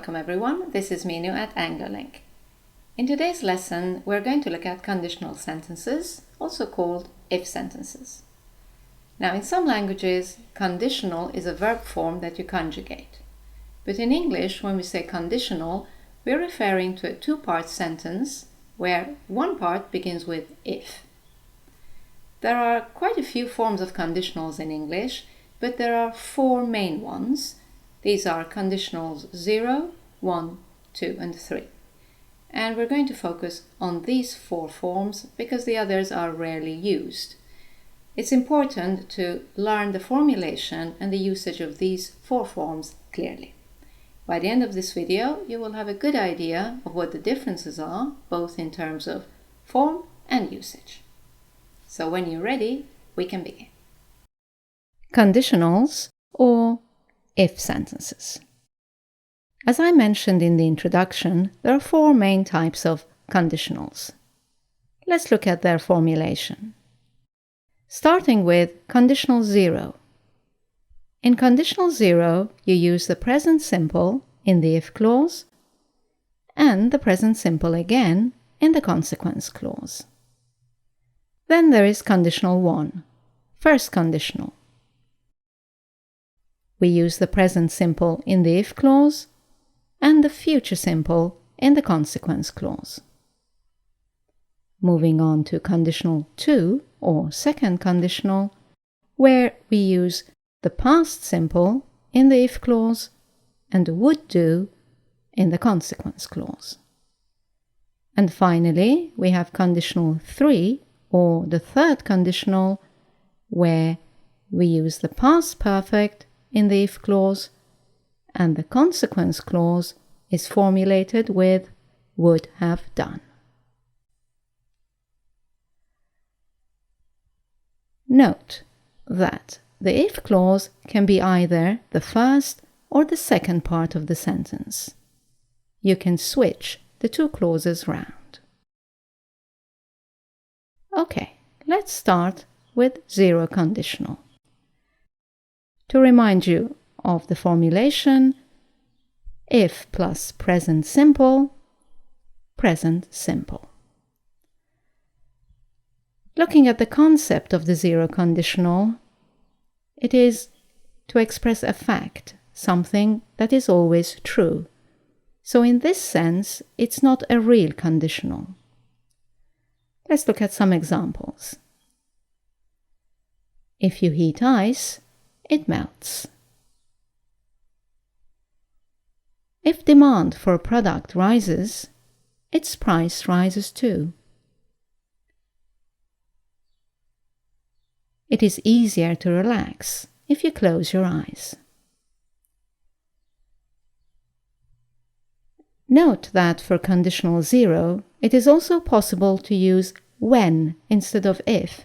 Welcome everyone, this is Minu at AngloLink. In today's lesson, we're going to look at conditional sentences, also called if sentences. Now, in some languages, conditional is a verb form that you conjugate. But in English, when we say conditional, we're referring to a two-part sentence where one part begins with if. There are quite a few forms of conditionals in English, but there are four main ones. These are conditionals 0, 1, 2, and 3. And we're going to focus on these four forms because the others are rarely used. It's important to learn the formulation and the usage of these four forms clearly. By the end of this video, you will have a good idea of what the differences are, both in terms of form and usage. So when you're ready, we can begin. Conditionals, or if sentences. As I mentioned in the introduction, there are four main types of conditionals. Let's look at their formulation. Starting with conditional 0. In conditional 0, you use the present simple in the if clause and the present simple again in the consequence clause. Then there is conditional 1, first conditional. We use the present simple in the if clause and the future simple in the consequence clause. Moving on to conditional 2, or second conditional, where we use the past simple in the if clause and would do in the consequence clause. And finally, we have conditional 3, or the third conditional, where we use the past perfect in the if clause, and the consequence clause is formulated with would have done. Note that the if clause can be either the first or the second part of the sentence. You can switch the two clauses round. Okay, let's start with 0 conditional. To remind you of the formulation, if plus present simple, present simple. Looking at the concept of the 0 conditional, it is to express a fact, something that is always true. So in this sense, it's not a real conditional. Let's look at some examples. If you heat ice, it melts. If demand for a product rises, its price rises too. It is easier to relax if you close your eyes. Note that for conditional 0, it is also possible to use when instead of if,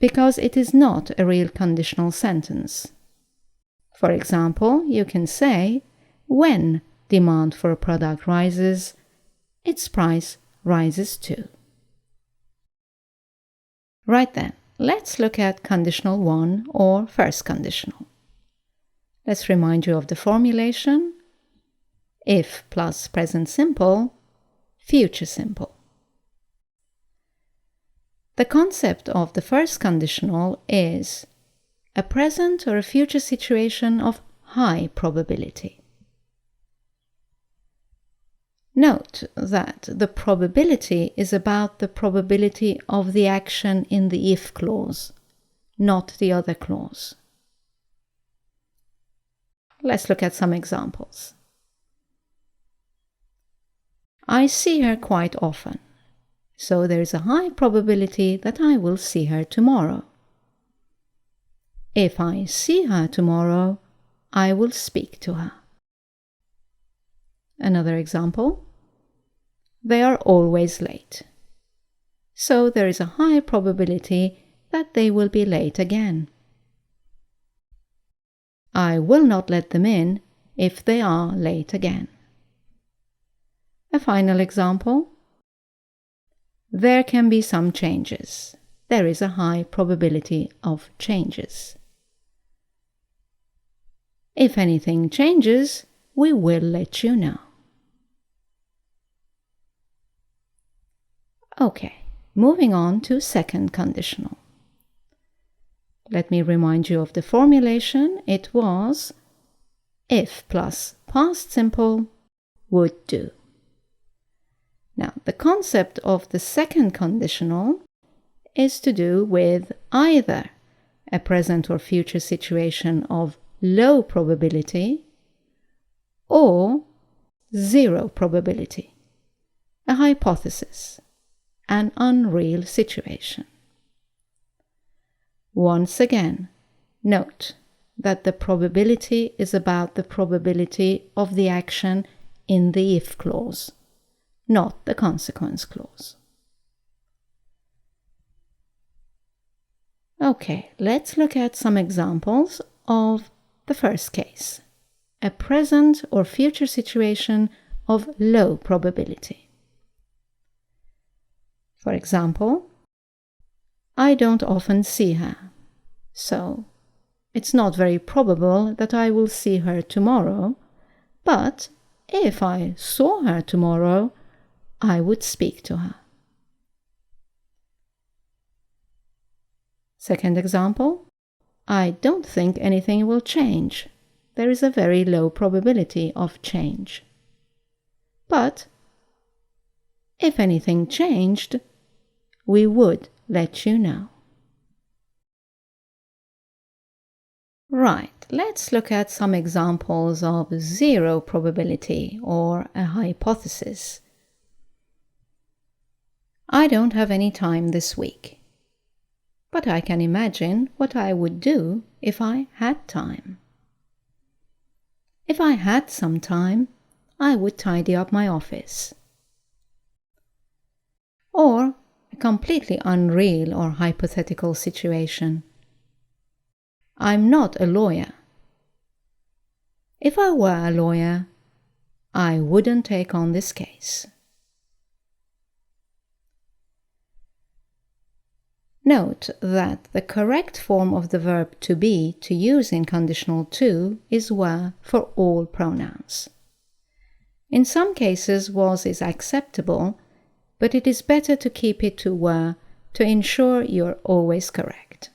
because it is not a real conditional sentence. For example, you can say, when demand for a product rises, its price rises too. Right then, let's look at conditional 1, or first conditional. Let's remind you of the formulation. If plus present simple, future simple. The concept of the first conditional is a present or a future situation of high probability. Note that the probability is about the probability of the action in the if clause, not the other clause. Let's look at some examples. I see her quite often, so there is a high probability that I will see her tomorrow. If I see her tomorrow, I will speak to her. Another example. They are always late, so there is a high probability that they will be late again. I will not let them in if they are late again. A final example. There can be some changes. There is a high probability of changes. If anything changes, we will let you know. Okay, moving on to second conditional. Let me remind you of the formulation. It was if plus past simple would do. Now, the concept of the second conditional is to do with either a present or future situation of low probability or zero probability, a hypothesis, an unreal situation. Once again, note that the probability is about the probability of the action in the if clause, not the consequence clause. Okay, let's look at some examples of the first case, a present or future situation of low probability. For example, I don't often see her, so it's not very probable that I will see her tomorrow, but if I saw her tomorrow, I would speak to her. Second example, I don't think anything will change. There is a very low probability of change. But if anything changed, we would let you know. Right, let's look at some examples of zero probability or a hypothesis. I don't have any time this week, but I can imagine what I would do if I had time. If I had some time, I would tidy up my office. Or a completely unreal or hypothetical situation. I'm not a lawyer. If I were a lawyer, I wouldn't take on this case. Note that the correct form of the verb to be to use in conditional 2 is were for all pronouns. In some cases, was is acceptable, but it is better to keep it to were to ensure you're always correct.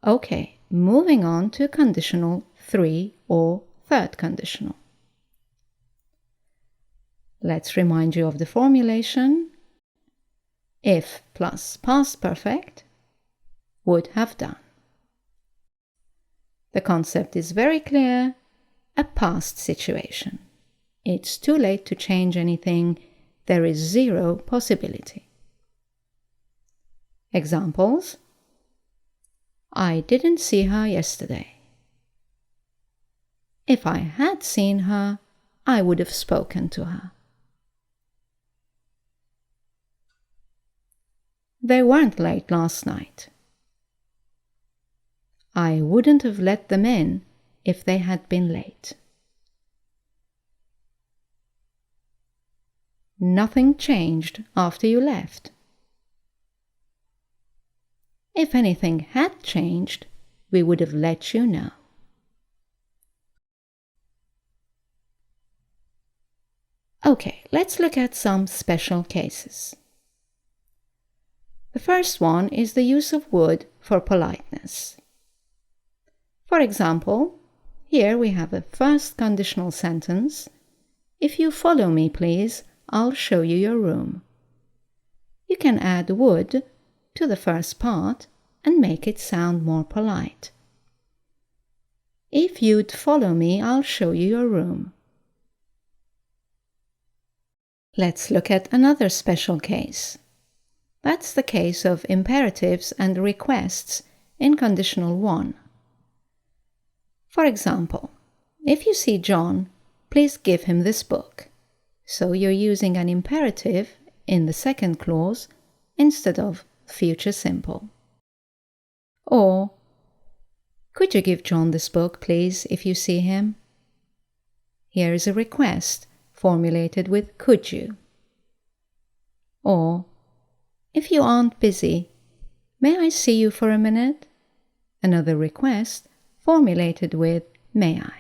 Okay, moving on to conditional 3 or third conditional. Let's remind you of the formulation. If plus past perfect would have done. The concept is very clear, a past situation. It's too late to change anything. There is zero possibility. Examples: I didn't see her yesterday. If I had seen her, I would have spoken to her. They weren't late last night. I wouldn't have let them in if they had been late. Nothing changed after you left. If anything had changed, we would have let you know. Okay, let's look at some special cases. The first one is the use of would for politeness. For example, here we have a first conditional sentence. If you follow me, please, I'll show you your room. You can add would to the first part and make it sound more polite. If you'd follow me, I'll show you your room. Let's look at another special case. That's the case of imperatives and requests in conditional 1. For example, if you see John, please give him this book. So you're using an imperative in the second clause instead of future simple. Or, could you give John this book, please, if you see him? Here is a request formulated with could you. Or, if you aren't busy, may I see you for a minute? Another request formulated with may I.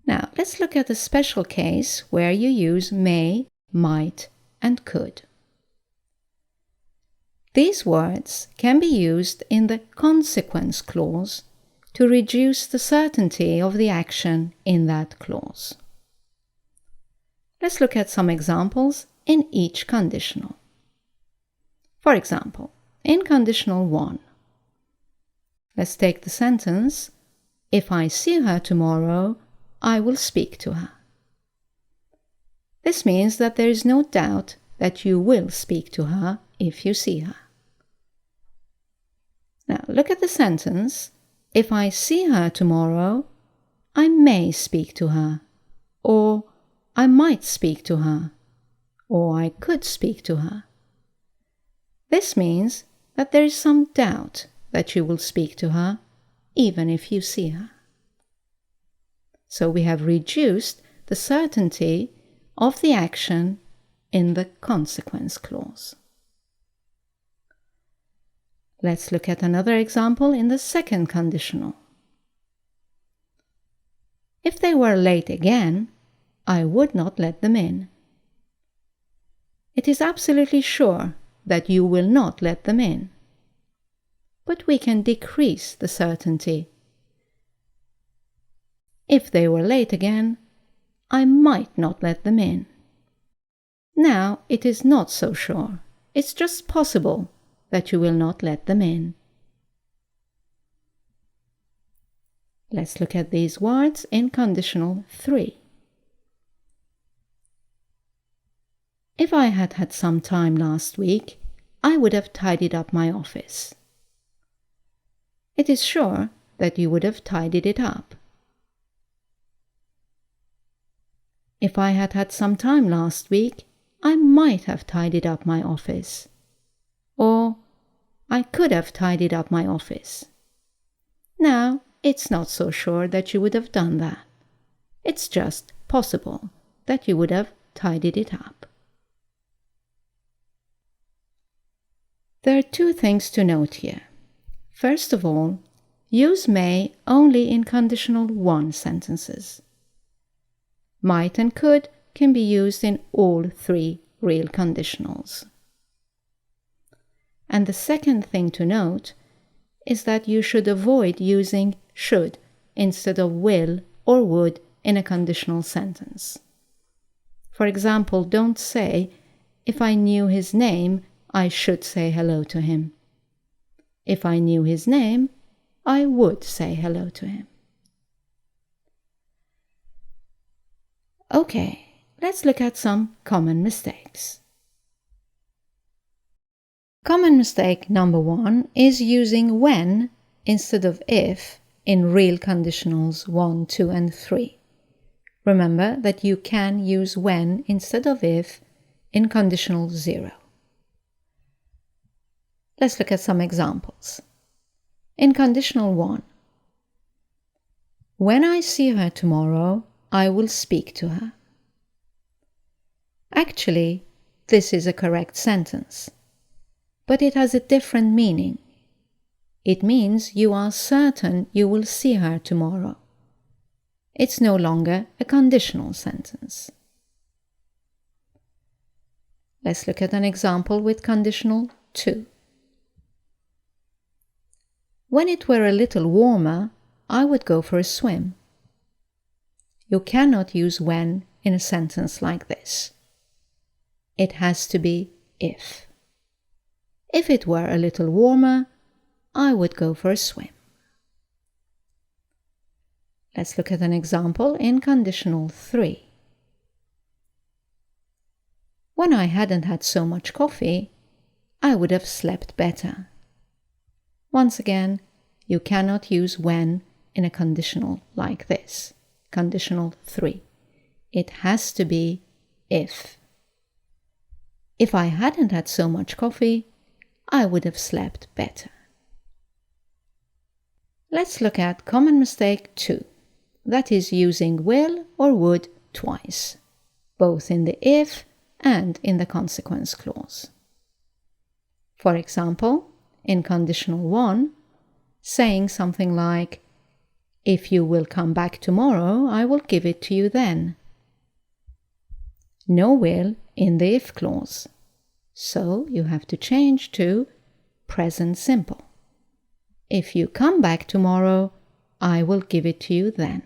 Now, let's look at a special case where you use may, might, and could. These words can be used in the consequence clause to reduce the certainty of the action in that clause. Let's look at some examples in each conditional. For example, in conditional 1, let's take the sentence, if I see her tomorrow, I will speak to her. This means that there is no doubt that you will speak to her if you see her. Now look at the sentence, if I see her tomorrow, I may speak to her, or I might speak to her, or I could speak to her. This means that there is some doubt that you will speak to her, even if you see her. So we have reduced the certainty of the action in the consequence clause. Let's look at another example in the second conditional. If they were late again, I would not let them in. It is absolutely sure that you will not let them in, but we can decrease the certainty. If they were late again, I might not let them in. Now it is not so sure. It's just possible that you will not let them in. Let's look at these words in conditional 3. If I had had some time last week, I would have tidied up my office. It is sure that you would have tidied it up. If I had had some time last week, I might have tidied up my office. Or, I could have tidied up my office. Now, it's not so sure that you would have done that. It's just possible that you would have tidied it up. There are two things to note here. First of all, use may only in conditional 1 sentences. Might and could can be used in all 3 real conditionals. And the second thing to note is that you should avoid using should instead of will or would in a conditional sentence. For example, don't say, if I knew his name, I should say hello to him. If I knew his name, I would say hello to him. Okay, let's look at some common mistakes. Common mistake number 1 is using when instead of if in real conditionals 1, 2, and 3. Remember that you can use when instead of if in conditional 0. Let's look at some examples. In conditional 1, when I see her tomorrow, I will speak to her. Actually, this is a correct sentence, but it has a different meaning. It means you are certain you will see her tomorrow. It's no longer a conditional sentence. Let's look at an example with conditional 2. When it were a little warmer, I would go for a swim. You cannot use when in a sentence like this. It has to be if. If it were a little warmer, I would go for a swim. Let's look at an example in conditional 3. When I hadn't had so much coffee, I would have slept better. Once again, you cannot use when in a conditional like this. Conditional 3. It has to be if. If I hadn't had so much coffee, I would have slept better. Let's look at common mistake 2. That is using will or would twice, both in the if and in the consequence clause. For example, in conditional 1, saying something like, "If you will come back tomorrow, I will give it to you then." No will in the if clause. So you have to change to present simple. If you come back tomorrow, I will give it to you then.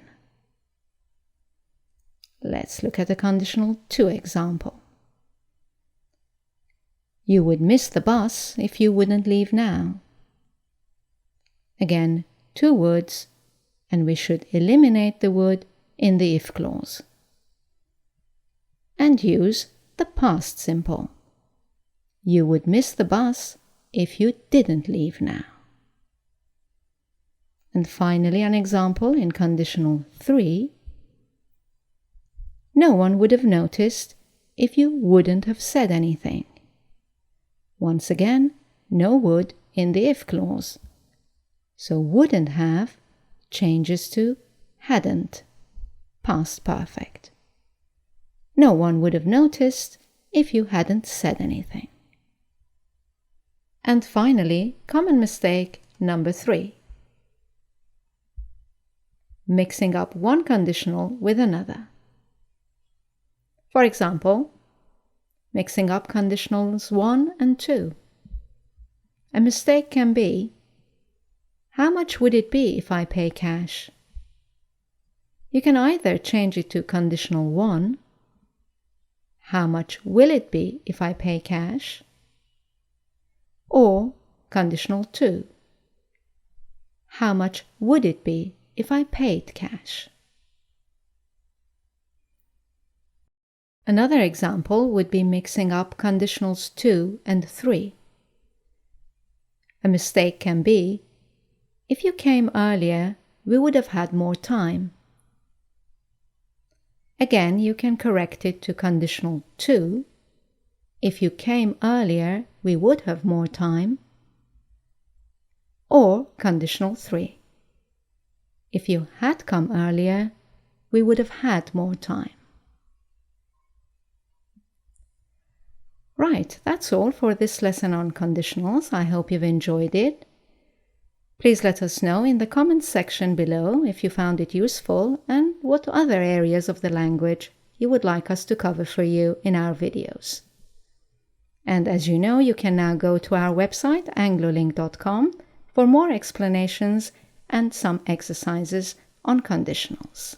Let's look at a conditional to example. You would miss the bus if you wouldn't leave now. Again, two words, and we should eliminate the would in the if clause. And use the past simple. You would miss the bus if you didn't leave now. And finally, an example in conditional 3. No one would have noticed if you wouldn't have said anything. Once again, no would in the if clause. So wouldn't have changes to hadn't, past perfect. No one would have noticed if you hadn't said anything. And finally, common mistake number 3. Mixing up one conditional with another. For example, mixing up conditionals 1 and 2. A mistake can be, how much would it be if I pay cash? You can either change it to conditional 1, how much will it be if I pay cash? Or conditional 2, how much would it be if I paid cash? Another example would be mixing up conditionals 2 and 3. A mistake can be, if you came earlier, we would have had more time. Again, you can correct it to conditional 2. If you came earlier, we would have more time. Or conditional 3. If you had come earlier, we would have had more time. Right, that's all for this lesson on conditionals. I hope you've enjoyed it. Please let us know in the comments section below if you found it useful and what other areas of the language you would like us to cover for you in our videos. And as you know, you can now go to our website anglolink.com for more explanations and some exercises on conditionals.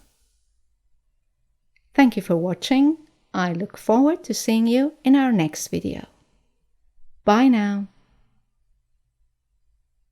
Thank you for watching. I look forward to seeing you in our next video. Bye now.